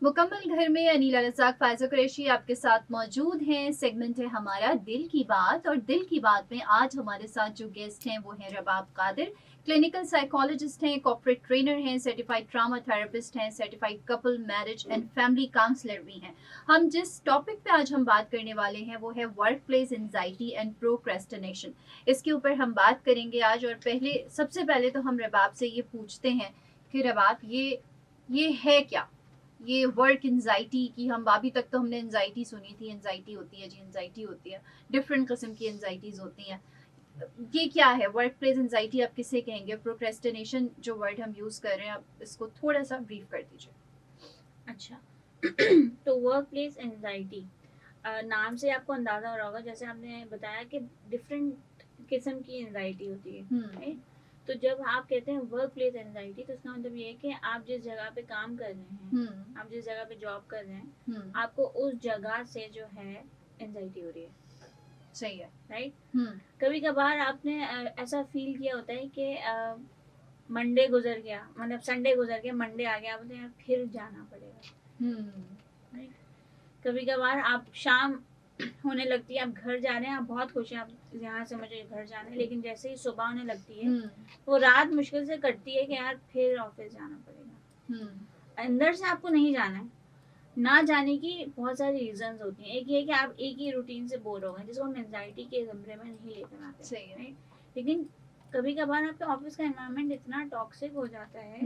मुकम्मल घर में अनील रज़ाक फ़ायज़ा कुरैशी आपके साथ मौजूद हैं। सेगमेंट है हमारा दिल की बात, और दिल की बात में आज हमारे साथ जो गेस्ट हैं वो हैं रबाब कादिर। क्लिनिकल साइकोलॉजिस्ट हैं, कॉर्पोरेट ट्रेनर हैं, सर्टिफाइड ट्रामा थेरेपिस्ट हैं, certified couple marriage and family counsellor भी हैं। हम जिस टॉपिक पे आज हम बात करने वाले हैं वो है work place anxiety and procrastination. इसके ऊपर हम बात करेंगे आज। और सबसे पहले तो हम रबाब से ये पूछते हैं कि रबाब, ये है क्या, ये वर्क एंजाइटी की? हम अभी तक तो हमने एंजाइटी सुनी थी, एंजाइटी होती है जी, एंजाइटी होती है, डिफरेंट किस्म की एंजाइटीज होती हैं। ये क्या है वर्क प्लेस एंजाइटी? आप किसे कहेंगे? प्रोक्रेस्टिनेशन जो वर्ड हम यूज कर रहे हैं, आप इसको थोड़ा सा ब्रीफ कर दीजिए। अच्छा। तो वर्क प्लेस एंजाइटी, नाम से आपको अंदाजा हो रहा होगा, जैसे आपने बताया कि डिफरेंट किस्म की एंजाइटी होती है, राइट? तो जब आप कहते हैं वर्क प्लेस एंजाइटी, तो इसका मतलब ये है कि आप जिस जगह पे काम कर रहे हैं, आप जिस जगह पे जॉब कर रहे हैं, आपको उस जगह से जो है एंजाइटी हो रही है। सही है, राइट? कभी कभार आपने ऐसा फील किया होता है कि मंडे गुजर गया, मतलब संडे गुजर गया, मंडे आ गया, आप बोलते हैं फिर जाना पड़ेगा। राइट? कभी कभार आप शाम होने लगती है, आप घर जा रहे हैं, आप बहुत खुश हैं, आप यहाँ से मुझे घर जाना है, लेकिन जैसे ही सुबह होने लगती है, वो रात मुश्किल से कटती है कि यार फिर ऑफिस जाना पड़ेगा। अंदर से आपको नहीं जाना है, ना जाने की बहुत सारी रीजंस होती हैं। एक ये कि आप एक ही रूटीन से बोर हो गए, जिसको हम एंजाइटी के कमरे में नहीं लेकर आते। सही है। लेकिन कभी कभार आपके ऑफिस का एनवायरनमेंट इतना टॉक्सिक हो जाता है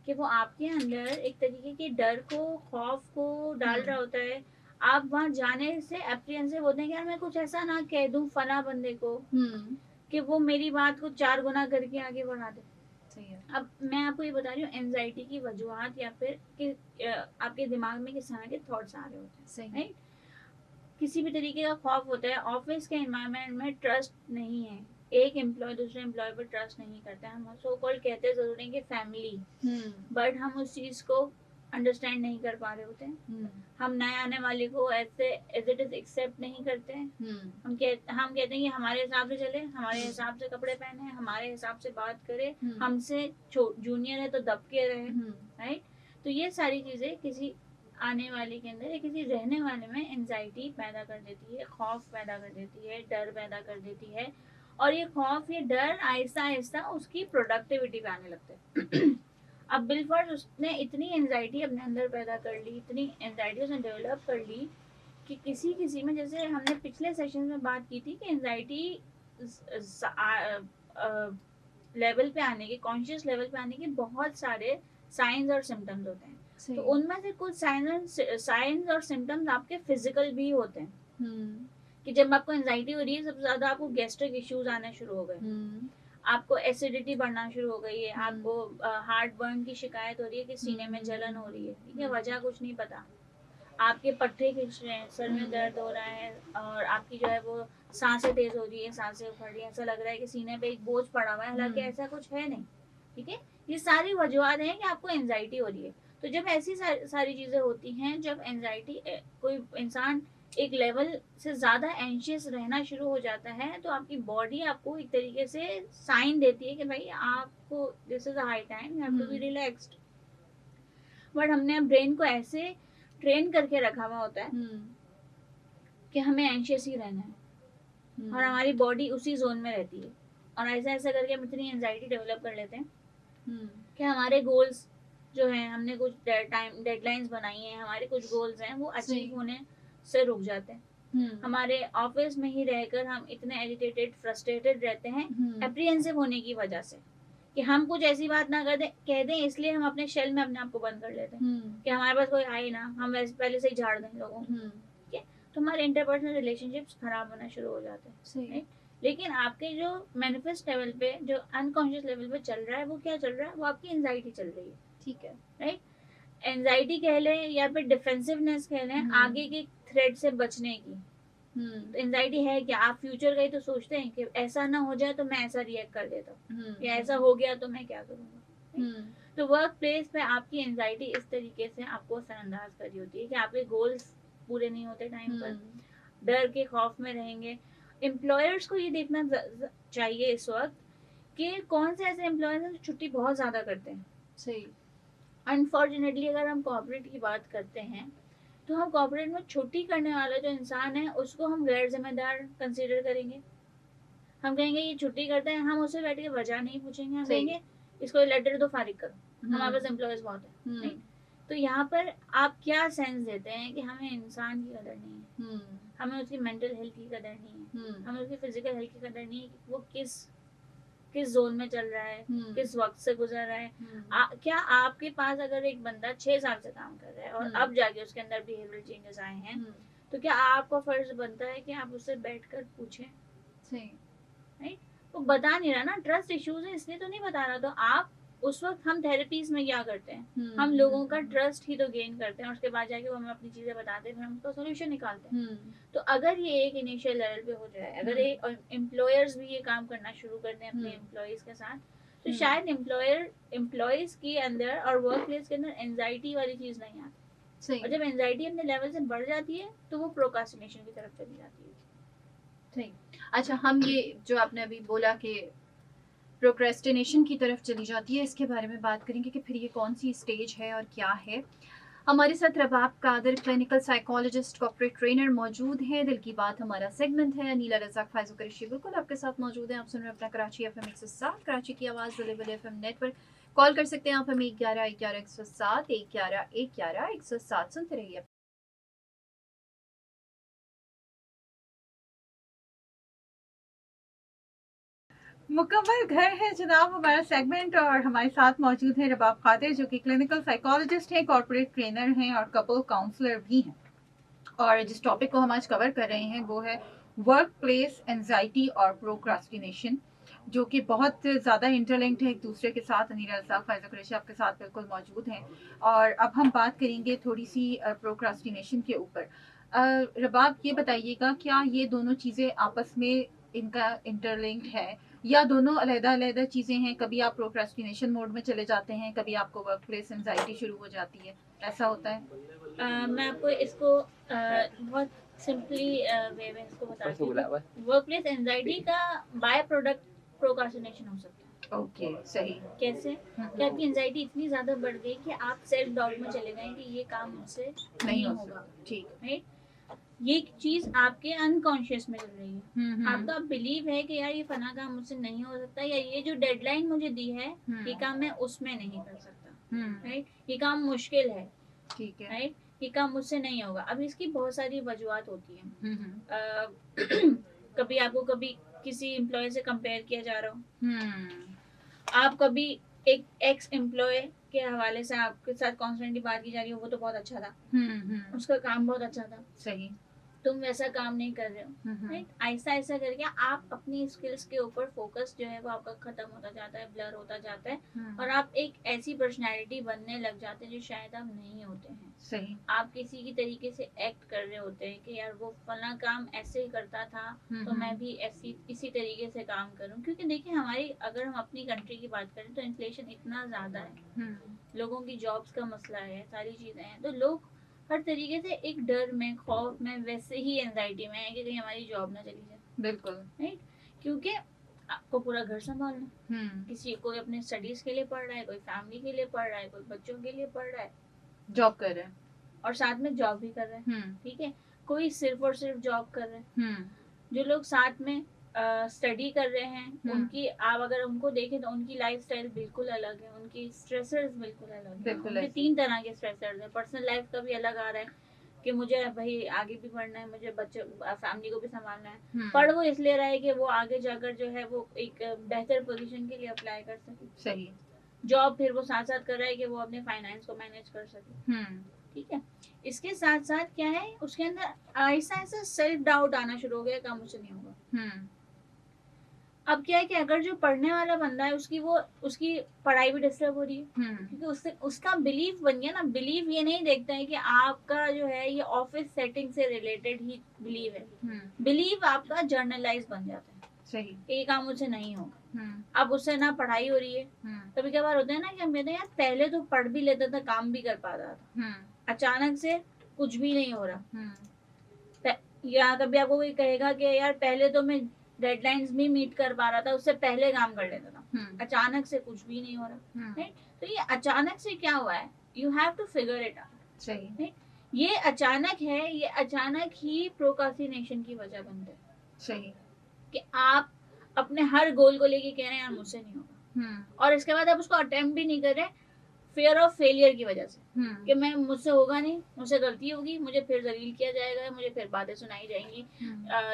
कि वो आपके अंदर एक तरीके के डर को, खौफ को डाल रहा होता है। आप वहां जाने से एप्रीहेंसिव होते हैं कि यार मैं कुछ ऐसा ना कह दूं फला बंदे को कि वो मेरी बात को 4 गुना करके आगे बढ़ा दे। सही है। अब मैं आपको ये बता रही हूँ एंजाइटी की वजूहत, या फिर कि आपके दिमाग में किस तरह के थॉट्स आ रहे होते हैं। सही है। राइट? किसी भी तरीके का खौफ होता है, ऑफिस के एनवायरनमेंट में ट्रस्ट नहीं है, एक एम्प्लॉय दूसरे एम्प्लॉय पर ट्रस्ट नहीं करता है। हम सो कॉल्ड कहते जरूर हैं कि फैमिली, बट हम उस चीज को अंडरस्टैंड नहीं कर पा रहे होते हैं। हम नए आने वाले को ऐसे एज इट इज एक्सेप्ट नहीं करते हैं। हम कहते हैं कि हमारे हिसाब से चले, हमारे हिसाब से कपड़े पहने, हमारे हिसाब से बात करे, हमसे जूनियर है तो दब के रहे। राइट? तो ये सारी चीजें किसी आने वाले के अंदर या किसी रहने वाले में एंजाइटी पैदा कर देती है, खौफ पैदा कर देती है, डर पैदा कर देती है। और ये खौफ, ये डर आहिस्ता आहिस्ता उसकी प्रोडक्टिविटी पे आने लगता है। अब बिलफर्ज उसने इतनी एंजाइटी अपने अंदर पैदा कर ली, इतनी एंजाइटी उसने डेवलप कर ली कि किसी किसी में, जैसे हमने पिछले सेशन में बात की थी कि एंजाइटी लेवल पे आने के, कॉन्शियस लेवल पे आने के बहुत सारे साइंस और सिम्टम्स होते हैं। तो उनमें से कुछ साइंस और सिम्टम्स आपके फिजिकल भी होते हैं। कि जब आपको एंजाइटी हो रही है, सबसे ज्यादा आपको गैस्ट्रिक इश्यूज आने शुरू हो गए, आपको एसिडिटी बढ़ना शुरू हो गई है, आपको हार्ट बर्न की शिकायत हो रही है कि सीने में जलन हो रही है। ठीक है, वजह कुछ नहीं पता, आपके पट्टे खींच रहे हैं, सर में दर्द हो रहा है, और आपकी जो है वो सांसें तेज हो रही है, सांसें उखड़ रही है, ऐसा लग रहा है कि सीने पे एक बोझ पड़ा हुआ है, हालांकि ऐसा कुछ है नहीं। ठीक है, ये सारी वजूहत हैं कि आपको एंजाइटी हो रही है। तो जब ऐसी सारी चीजें होती हैं, जब एंजाइटी, कोई इंसान एक लेवल से ज्यादा एंशियस रहना शुरू हो जाता है, तो आपकी बॉडी आपको एक तरीके से साइन देती है कि भाई आपको this is a high time, you have to be relaxed. But हमने ब्रेन को ऐसे ट्रेन करके रखा हुआ होता है कि हमें एंशियस ही रहना है, और हमारी बॉडी उसी जोन में रहती है। और ऐसा ऐसा करके हम इतनी एंजाइटी डेवलप कर लेते हैं कि हमारे गोल्स जो हैं, हमने कुछ डेडलाइंस बनाई हैं, हमारे कुछ गोल्स हैं, वो अचीव होने से रुक जाते हैं। हमारे ऑफिस में ही रहकर हम इतने एजिटेटेड, फ्रस्ट्रेटेड रहते हैं एप्रीहेंसिव होने की वजह से, कि हम कुछ ऐसी बात ना कर दें, कह दें, इसलिए हम अपने शेल में अपने आप को बंद कर लेते हैं कि हमारे पास कोई आए ना, हम वैसे पहले से ही झाड़ दें लोगों को। ठीक है, तो हमारे इंटरपर्सनल रिलेशनशिप्स खराब होना शुरू हो जाते हैं। लेकिन आपके जो मैनिफेस्ट लेवल पे, जो अनकॉन्शियस लेवल पे चल रहा है, वो क्या चल रहा है? वो आपकी एंजाइटी चल रही है। ठीक है, राइट? एंजाइटी कह लें या फिर डिफेंसिवनेस कह लें, आगे के थ्रेट से बचने की। एंजाइटी है क्या? आप फ्यूचर का ही तो सोचते हैं कि ऐसा ना हो जाए तो मैं ऐसा रिएक्ट कर देता हूँ, या ऐसा हो गया तो मैं क्या करूँगा। तो वर्क प्लेस पे आपकी एंजाइटी इस तरीके से आपको असरअंदाज कर रही होती है कि आपके गोल्स पूरे नहीं होते टाइम पर, डर के खौफ में रहेंगे। एम्प्लॉयर्स को ये देखना चाहिए इस वक्त कि कौन से ऐसे एम्प्लॉयर्स हैं जो छुट्टी बहुत ज्यादा करते हैं। सही। अनफॉर्चुनेटली अगर हम कॉर्पोरेट की बात करते हैं तो हम कॉर्पोरेट में छुट्टी करने वाला जो इंसान है उसको हम गैर जिम्मेदार कंसीडर करेंगे। हम कहेंगे ये छुट्टी करते हैं, हम उससे बैठ के वजह नहीं पूछेंगे, हम कहेंगे इसको लेटर दो, फारिग करो, हमारे पास एम्प्लॉयज बहुत है। नहीं? तो यहाँ पर आप क्या सेंस देते हैं कि हमें इंसान की कदर नहीं है, हमें उसकी मेंटल हेल्थ की कदर नहीं है, हमें उसकी फिजिकल हेल्थ की कदर नहीं है कि वो किस जोन में चल रहा है, किस वक्त से गुजर रहा है। क्या आपके पास अगर एक बंदा 6 साल से काम कर रहा है और अब जाके उसके अंदर बिहेवियरल चेंजेस आए हैं, तो क्या आपका फर्ज बनता है कि आप उससे बैठकर पूछें? राइट? वो बता नहीं रहा ना, ट्रस्ट इश्यूज है इसलिए तो नहीं बता रहा। तो आप उस वक्त, हम थेरेपीज में क्या करते हैं, हम लोगों का ट्रस्ट ही तो गेन करते हैं और उसके बाद जाके वो हमें अपनी चीजें बताते हैं, फिर हम उसका सोल्यूशन निकालते हैं। तो अगर ये एक इनिशियल लेवल पे हो जाए, अगर एक एम्प्लॉयर्स भी ये काम करना शुरू कर दें अपने एम्प्लॉयज के साथ, तो शायद एम्प्लॉयज के अंदर और वर्क प्लेस के अंदर एंजाइटी वाली चीज नहीं आती। और जब एंजाइटी अपने लेवल से बढ़ जाती है तो वो प्रोक्रास्टिनेशन की तरफ चली जाती है। ठीक। अच्छा, हम ये जो आपने अभी बोला कि प्रोक्रेस्टिनेशन की तरफ चली जाती है, इसके बारे में बात करेंगे कि फिर ये कौन सी स्टेज है और क्या है। हमारे साथ Rabab Qadir, clinical psychologist, corporate trainer मौजूद हैं। दिल की बात हमारा सेगमेंट है। अनीला रज़ाक, फाइज़ कुरैशी बिल्कुल आपके साथ मौजूद हैं। आप सुन रहे हैं अपना कराची FM 107, कराची की आवाज़, दिल FM नेटवर्क। कॉल कर सकते हैं आप हमें 11-11-107, 11-11-107। सुनते रहिए। मुकम्मल घर है जनाब हमारा सेगमेंट, और हमारे साथ मौजूद है रबाब कादिर जो कि क्लिनिकल साइकोलॉजिस्ट हैं, कॉर्पोरेट ट्रेनर हैं और कपल काउंसलर भी हैं। और जिस टॉपिक को हम आज कवर कर रहे हैं वो है वर्क प्लेस एंजाइटी और प्रोक्रास्टिनेशन, जो कि बहुत ज़्यादा इंटरलिंक्ड है एक दूसरे के साथ। अनीला रज़ाक, फाइज़ा कुरैशी आपके साथ बिल्कुल मौजूद हैं। और अब हम बात करेंगे थोड़ी सी प्रोक्रास्टिनेशन के ऊपर। रबाब, ये बताइएगा, क्या ये दोनों चीज़ें आपस में इनका इंटरलिंक्ड है या दोनों अलग-अलग चीज़ें हैं? कभी आप प्रोक्रास्टिनेशन मोड में चले जाते हैं, कभी आपको वर्क प्लेस एंजाइटी शुरू हो जाती है, ऐसा होता है? मैं आपको इसको बहुत सिंपली वे में इसको बताती हूँ। वर्क प्लेस एंजाइटी का बाय प्रोडक्ट प्रोक्रास्टिनेशन हो सकता है। ओके, सही। कैसे? कि आपकी एंजाइटी इतनी ज्यादा बढ़ गई कि आप सेल्फ डाउट में चले गए कि ये काम मुझसे नहीं होगा। ठीक, राइट? ये चीज आपके अनकॉन्शियस में चल रही है। आपका बिलीव है कि यार ये फना काम मुझसे नहीं हो सकता, या ये जो डेडलाइन मुझे दी है ये काम मैं उसमें नहीं कर सकता। राइट? ये काम मुश्किल है। ठीक है। राइट? ये काम मुझसे नहीं होगा। अब इसकी बहुत सारी वजूहत होती है। कभी आपको कभी किसी एम्प्लॉय से कंपेयर किया जा रहा हो, आप कभी एक एक्स एम्प्लॉय के हवाले से आपके साथ कॉन्स्टेंटली बात की जा रही हो, वो तो बहुत अच्छा था, उसका काम बहुत अच्छा था, सही, तुम वैसा काम नहीं कर रहे हो। राइट? ऐसा ऐसा करके आप अपनी स्किल्स के ऊपर फोकस जो है वो आपका खत्म होता जाता है, ब्लर होता जाता है, और आप एक ऐसी पर्सनैलिटी बनने लग जाते हैं जो शायद आप नहीं होते हैं। सही। आप किसी की तरीके से एक्ट कर रहे होते हैं कि यार वो फला काम ऐसे ही करता था तो मैं भी इसी तरीके से काम करूं। क्योंकि देखिए, हमारी, अगर हम अपनी कंट्री की बात करें तो इन्फ्लेशन इतना ज्यादा है, लोगों की जॉब्स का मसला है, सारी चीजें हैं, तो लोग हर तरीके से एक डर में, खौफ में, वैसे ही एंजाइटी में है कि कहीं हमारी जॉब ना चली जाए। बिल्कुल। राइट? क्योंकि आपको पूरा घर संभालना, किसी कोई अपने स्टडीज के लिए पढ़ रहा है, कोई फैमिली के लिए पढ़ रहा है, कोई बच्चों के लिए पढ़ रहा है, जॉब कर रहे हैं और साथ में जॉब भी कर रहे हैं। ठीक है? कोई सिर्फ और सिर्फ जॉब कर रहे हैं। जो लोग साथ में स्टडी कर रहे हैं, उनकी, आप अगर उनको देखें तो उनकी लाइफस्टाइल बिल्कुल अलग है, उनकी स्ट्रेसर्स बिल्कुल अलग है। उनके 3 तरह के स्ट्रेसर्स हैं। पर्सनल लाइफ का भी अलग आ रहा है कि मुझे भाई आगे भी पढ़ना है, मुझे बच्चे फैमिली को भी संभालना है। पढ़ वो इसलिए रहा है कि वो आगे जाकर जो है वो एक बेहतर पोजीशन के लिए अप्लाई कर सके। सही। जॉब फिर वो साथ साथ कर रहा है कि वो अपने फाइनेंस को मैनेज कर सके। ठीक है? इसके साथ साथ क्या है, उसके अंदर ऐसा ऐसा सेल्फ डाउट आना शुरू हो गया, काम मुझसे नहीं होगा। अब क्या है कि अगर जो पढ़ने वाला बंदा है उसकी पढ़ाई भी डिस्टर्ब हो रही है, क्योंकि उसका बिलीव बन गया ना। बिलीव ये नहीं देखता है कि आपका जो है ये ऑफिस सेटिंग से रिलेटेड ही बिलीव है। बिलीव आपका जर्नलाइज बन जाता है। सही। ये काम मुझसे नहीं होगा। अब उससे ना पढ़ाई हो रही है। कभी कभार होता है ना कि हम कहते हैं यार पहले तो पढ़ भी लेता था, काम भी कर पाता था, अचानक से कुछ भी नहीं हो रहा। या कभी आपको कोई कहेगा कि यार पहले तो मैं डेडलाइंस भी मीट कर पा रहा था, उससे पहले काम कर लेता था, अचानक से कुछ भी नहीं हो रहा। तो ये अचानक से क्या हुआ है, you have to figure it out. सही। ये अचानक है, ये अचानक ही प्रोक्रास्टिनेशन की वजह बनता है। सही। कि आप अपने हर गोल को लेके कह रहे हैं यार मुझसे नहीं होगा, और इसके बाद आप उसको अटेम्प्ट भी नहीं कर रहे, फियर ऑफ फेलियर की वजह से, कि मैं मुझसे होगा नहीं, मुझसे गलती होगी, मुझे फिर जलील किया जाएगा, मुझे फिर बातें सुनाई जाएंगी,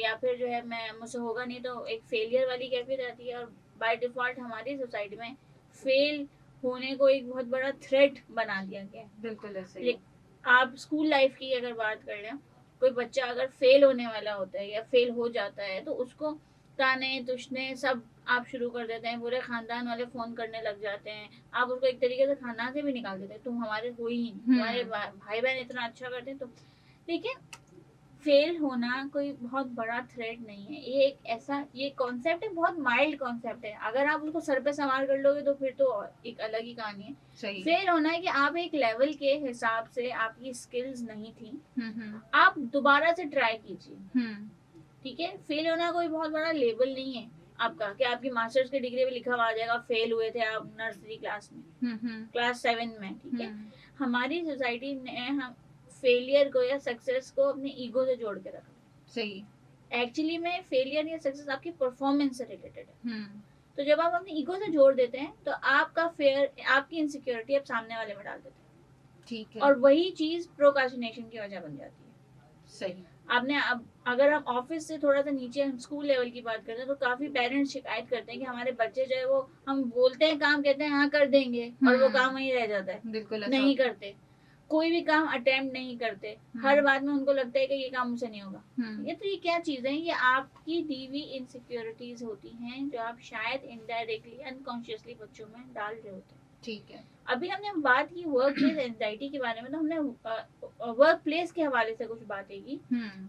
या फिर जो है मैं मुझसे होगा नहीं, तो एक फेलियर वाली कैफियत आती है। और बाय डिफॉल्ट हमारी सोसाइटी में फेल होने को एक बहुत बड़ा थ्रेट बना दिया गया है। बिल्कुल ऐसे। आप स्कूल लाइफ की अगर बात कर लें, कोई बच्चा अगर फेल होने वाला होता है या फेल हो जाता है, तो उसको ताने तुशने सब आप शुरू कर देते हैं, पूरे खानदान वाले फोन करने लग जाते हैं, आप उसको एक तरीके से खानदान से भी निकाल देते हैं, तुम हमारे हो ही नहीं, तुम्हारे भाई बहन इतना अच्छा करते हैं तुम। लेकिन फेल होना कोई बहुत बड़ा थ्रेट नहीं है, ये एक ऐसा, ये कॉन्सेप्ट है, बहुत माइल्ड कॉन्सेप्ट है, अगर आप उसको सर पे सवार कर लोगे तो फिर तो एक अलग ही कहानी है। सही। फेल होना है कि आप एक लेवल के हिसाब से आपकी स्किल्स नहीं थी, आप दोबारा से ट्राई कीजिए, ठीक है। फेल होना कोई बहुत बड़ा लेबल नहीं है आपका, कि आपकी मास्टर्स के डिग्री में लिखा हुआ आ जाएगा फेल हुए थे आप नर्सरी क्लास में, क्लास 7 में, ठीक है। हमारी सोसाइटी ने हम फेलियर को या सक्सेस को अपने ईगो से जोड़ के रखा। सही। एक्चुअली में फेलियर या सक्सेस आपकी परफॉर्मेंस से रिलेटेड है। तो जब आप अपने ईगो से जोड़ देते हैं तो आपका फेयर, आपकी इनसिक्योरिटी आप सामने वाले में डाल देते हैं, ठीक है, और वही चीज प्रोक्रास्टिनेशन की वजह बन जाती है। सही। आपने अब अगर हम ऑफिस से थोड़ा सा नीचे हम स्कूल लेवल की बात करते हैं, तो काफी पेरेंट्स शिकायत करते हैं कि हमारे बच्चे जो है वो, हम बोलते हैं काम, कहते हैं हाँ कर देंगे, और वो काम वहीं रह जाता है, बिल्कुल नहीं करते, कोई भी काम अटेम्प्ट नहीं करते, हर बात में उनको लगता है कि ये काम मुझसे नहीं होगा। ये तो ये क्या चीज है, ये आपकी दी हुई इनसिक्योरिटीज होती हैं, जो आप शायद इनडायरेक्टली अनकॉन्शियसली बच्चों में डाल रहे होते हैं, ठीक है। अभी हमने बात की वर्क प्लेस एंजाइटी के बारे में, तो हमने वर्क प्लेस के हवाले से कुछ बातें की,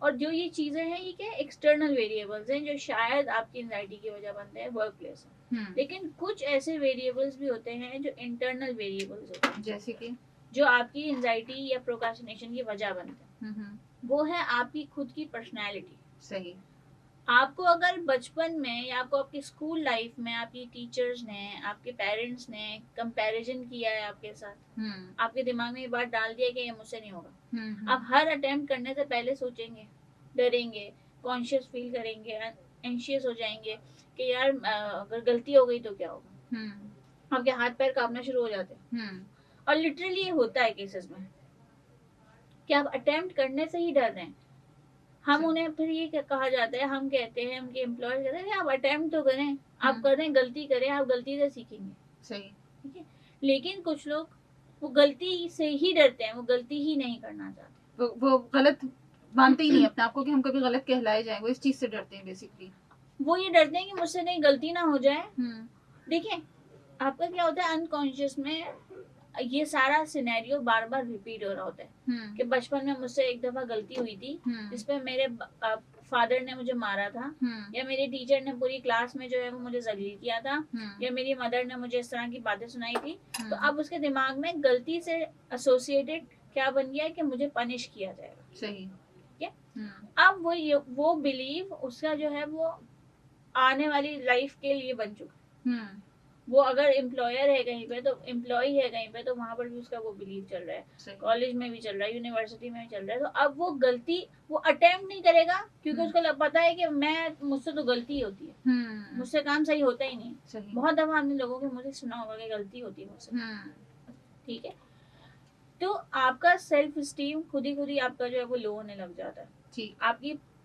और जो ये चीजें हैं ये क्या एक्सटर्नल वेरिएबल्स हैं जो शायद आपकी एंजाइटी की वजह बनते हैं वर्क प्लेस में, लेकिन कुछ ऐसे वेरिएबल्स भी होते हैं जो इंटरनल वेरिएबल्स होते हैं, जैसे कि जो आपकी एंजाइटी या प्रोक्रास्टिनेशन की वजह बनते हैं, वो है आपकी खुद की पर्सनैलिटी। सही। आपको अगर बचपन में या आपको आपकी स्कूल लाइफ में आपकी टीचर्स ने, आपके पेरेंट्स ने कंपैरिजन किया है आपके साथ, आपके दिमाग में ये बात डाल दिया कि ये मुझसे नहीं होगा, आप हर अटेम्प्ट करने से पहले सोचेंगे, डरेंगे, कॉन्शियस फील करेंगे, एंशियस हो जाएंगे कि यार अगर गलती हो गई तो क्या होगा, आपके हाथ पैर कांपना शुरू हो जाते हैं। और लिटरली ये होता है केसेस में कि आप अटेम्प्ट करने से ही डर रहे हैं। हम उन्हें फिर ये कहा जाता है, हम कहते हैं, उनके एम्प्लॉयर कहते हैं आप अटेम्प्ट तो करें, आप करें, गलती करें, आप गलती से सीखेंगे। सही। ठीक है। लेकिन कुछ लोग वो गलती से ही डरते हैं, वो गलती ही नहीं करना चाहते, वो गलत मानते ही नहीं अपने आप को कि हम कभी गलत कहलाए जाएं, वो इस चीज से डरते हैं बेसिकली। वो ये डरते हैं कि मुझसे कहीं गलती ना हो जाए। देखिए आपका क्या होता है, अनकॉन्शियस में ये सारा सिनेरियो बार बार रिपीट हो रहा होता है कि बचपन में मुझसे एक दफा गलती हुई थी जिसपे मेरे फादर ने मुझे मारा था, या मेरी टीचर ने पूरी क्लास में जो है वो मुझे जलील किया था, या मेरी मदर ने मुझे इस तरह की बातें सुनाई थी। तो अब उसके दिमाग में गलती से एसोसिएटेड क्या बन गया कि मुझे पनिश किया जाएगा। सही। ठीक है। अब वो बिलीव उसका जो है वो आने वाली लाइफ के लिए बन चुका। वो अगर एम्प्लॉयर है कहीं पे, तो एम्प्लॉय है कहीं पे, तो वहां पर भी उसका वो बिलीव चल रहा है, कॉलेज में भी चल रहा है, यूनिवर्सिटी में भी चल रहा है। तो अब वो गलती वो अटेम्प्ट नहीं करेगा, क्योंकि उसको पता है कि मुझसे तो गलती होती है, मुझसे काम सही होता ही नहीं। बहुत दफा हमने लोगों के मुझे सुना होगा कि गलती होती है मुझसे। ठीक है। तो आपका सेल्फ स्टीम खुद ही आपका जो है वो लो होने लग जाता है।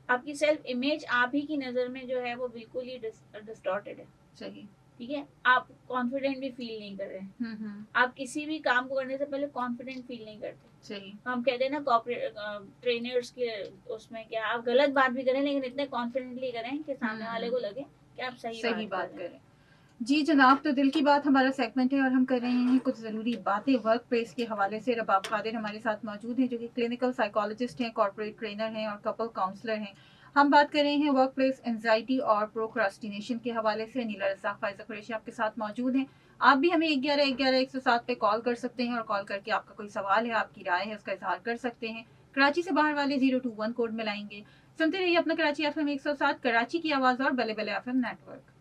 आपकी सेल्फ इमेज आप ही की नजर में जो है वो बिल्कुल ही डिस्टॉर्टेड है। सही। ठीक है। आप कॉन्फिडेंट भी फील नहीं कर रहे, आप किसी भी काम को करने से पहले कॉन्फिडेंट फील नहीं करते। सही। हम कहते हैं ना कॉर्पोरेट ट्रेनर्स के उसमें, क्या आप गलत बात भी करें लेकिन इतने कॉन्फिडेंटली करें कि सामने वाले को लगे कि आप सही बात करें। जी जनाब, तो दिल की बात हमारा सेगमेंट है और हम कर रहे हैं कुछ ज़रूरी बातें वर्क प्लेस के हवाले से। रबाब कादिर हमारे साथ मौजूद हैं जो कि क्लिनिकल साइकोलॉजिस्ट हैं, कॉर्पोरेट ट्रेनर हैं और कपल काउंसलर हैं। हम बात कर रहे हैं वर्क प्लेस एंजाइटी और प्रोक्रास्टिनेशन के हवाले से। नीला रज़ाक, फ़ाइज़ा कुरैशी आपके साथ मौजूद हैं। आप भी हमें 1111-107 पे कॉल कर सकते हैं और कॉल करके आपका कोई सवाल है, आपकी राय है, उसका इजहार कर सकते हैं। कराची से बाहर वाले 021 कोड में लाएंगे। सुनते रहिए अपना कराची FM 107, कराची की आवाज़ और बले बले FM नेटवर्क।